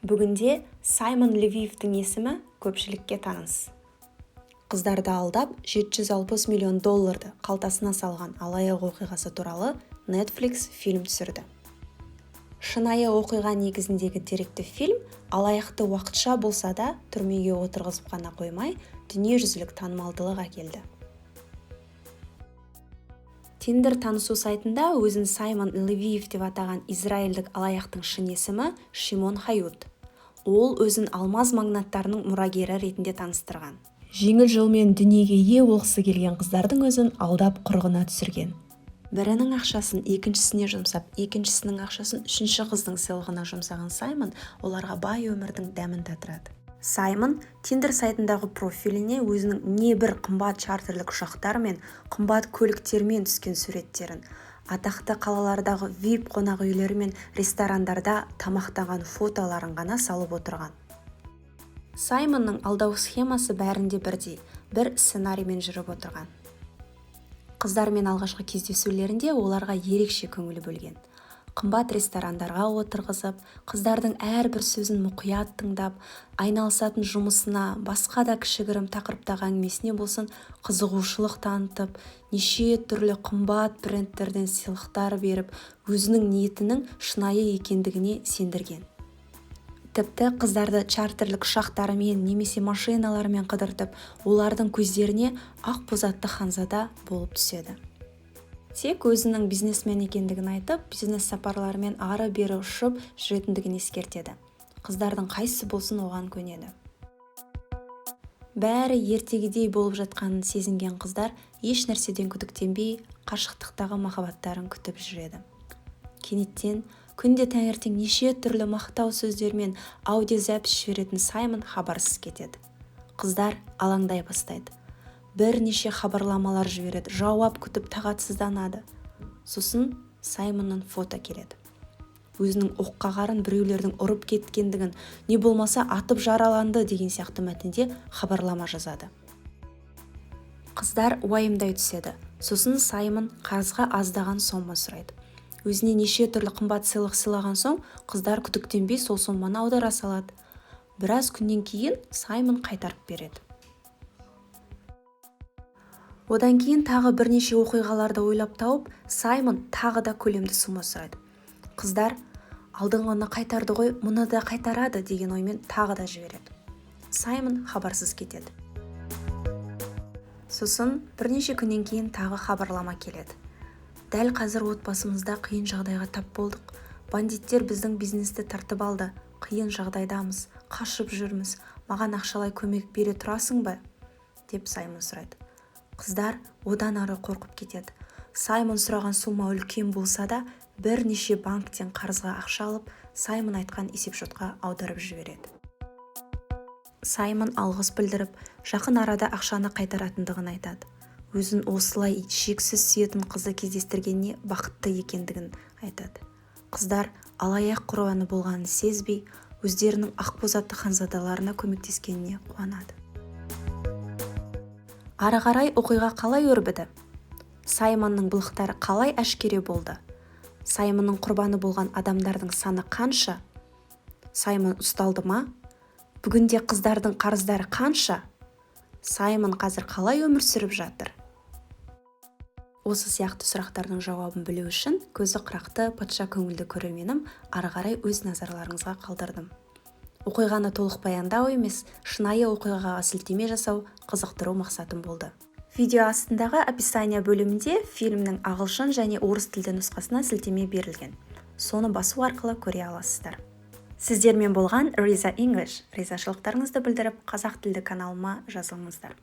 Бүгінде Саймон Левиевтің есімі көпшілікке таныс. Қыздарды алдап $760 миллион қалтасына салған алаяқ оқиғасы туралы Netflix фильм түсірді. Шынайы оқиға негізіндегі деректі фильм алаяқты уақытша болса да түрмеге отырғызып қана қоймай, дүниежүзілік танымалдылық әкелді. Tinder танысу сайтында өзін Саймон Левиев деп атаған израильдік алаяқтың шын есімі Шимон Хают. Ол өзін алмаз магнаттарының мұрагері ретінде таныстырған. Жеңіл жолмен дүниеге ие болғысы келген қыздардың өзін алдап құрығына түсірген. Бірінің ақшасын екіншісіне жұмсап, екіншісінің ақшасын үшінші қыздың сыйлығына жұмсаған Саймон оларға бай өмірдің дәмін татырады. Саймон Tinder сайтындағы профиліне өзінің небір қымбат чартерлік ұшақтар мен қымбат көліктермен түскен суреттерін, атақты қалалардағы VIP қонақ үйлер мен ресторандарда тамақтаған фотоларын ғана салып отырған. Саймонның алдау схемасы бәрінде бірдей, бір сценариймен жүріп отырған. Қыздармен алғашқы кездесулерінде оларға ерекше көңіл бөлген. Қымбат ресторандарға отырғызып, қыздардың әрбір сөзін мұқият тыңдап, айналысатын жұмысына, басқа да кішігірім тақырыптағы әңгімесіне болсын қызығушылық танытып, неше түрлі қымбат брендтерден сыйлықтар беріп, өзінің ниетінің шынайы екендігіне сендірген. Тіпті қыздарды чартерлік ұшақтарымен немесе машиналармен қыдыртып, олардың көздеріне ақ бозатты ханзада болып түседі. Тек өзінің бизнесмен екендігін айтып, бизнес сапарларымен ары-бері ұшып жүретіндігін ескертеді. Қыздардың қайсы болсын оған көнеді. Бәрі ертегідей болып жатқанын сезінген қыздар еш нәрседен күдіктенбей, қашықтықтағы махаббаттарын күтіп жүреді. Кенеттен күнде таңертең неше түрлі мақтау сөздермен аудиозапис жіберетін Саймон хабарсыз кетеді. Қыздар алаңдай бастайды. Бірнеше хабарламалар жібереді, жауап күтіп тағатсызданады. Сосын Саймоннан фото келеді. Өзінің оққағарын біреулердің ұрып кеткендігін, не болмаса атып жараланды деген сияқты мәтінде хабарлама жазады. Қыздар уайымдай түседі. Сосын Саймон қарызға аздаған сома сұрайды. Өзіне неше түрлі қымбат сыйлық сыйлаған соң, қыздар күдіктенбей сол соманы аудара салады. Біраз күннен кейін Саймон қайтарып береді. Одан кейін тағы бірнеше оқиғаларды ойлап тауып, Саймон тағы да көлемді сома сұрайды. Қыздар алдыңғыны қайтарды ғой, мұны да қайтарады деген оймен тағы да жібереді. Саймон хабарсыз кетеді. Сосын бірнеше күннен кейін тағы хабарлама келеді. Дәл қазір отбасымызда қиын жағдайға тап болдық. Бандиттер біздің бизнесті тартып алды. Қиын жағдайдамыз, қашып жүрміз. Маған ақшалай көмек бере тұрасың ба? Деп Саймон сұрайды. Қыздар одан ары қорқып кетеді. Саймон сұраған сома үлкен болса да, бірнеше банктен қарызға ақша алып, Саймон айтқан есепшотқа аударып жібереді. Саймон алғыс білдіріп, жақын арада ақшаны қайтаратындығын айтады. Өзін осылай шексіз сүйетін қызды кездестіргеніне бақытты екендігін айтады. Қыздар алаяқ құрбаны болғанын сезбей, өздерінің ақбозатты ханзадаларына көмектескеніне қуанады. Ары қарай оқиға қалай өрбіді? Саймонның былықтары қалай әшкере болды? Саймонның құрбаны болған адамдардың саны қанша? Саймон ұсталды ма? Бүгінде қыздардың қарыздары қанша? Саймон қазір қалай өмір сүріп жатыр? Осы сияқты сұрақтардың жауабын білу үшін көзі қырақты патша көңілді көрерменім ары қарай өз назарларыңызға қалдырдым. Оқиғаны толық баяндау емес, шынайы оқиғаға сілтеме жасау қызықтыру мақсатым болды. Видео астындағы описание бөлімінде фильмнің ағылшын және орыс тілді нұсқасына сілтеме берілген. Соны басу арқылы көре аласыздар. Сіздермен болған Риза English. Ризашылықтарыңызды білдіріп, қазақ тілді каналыма жазылыңыздар.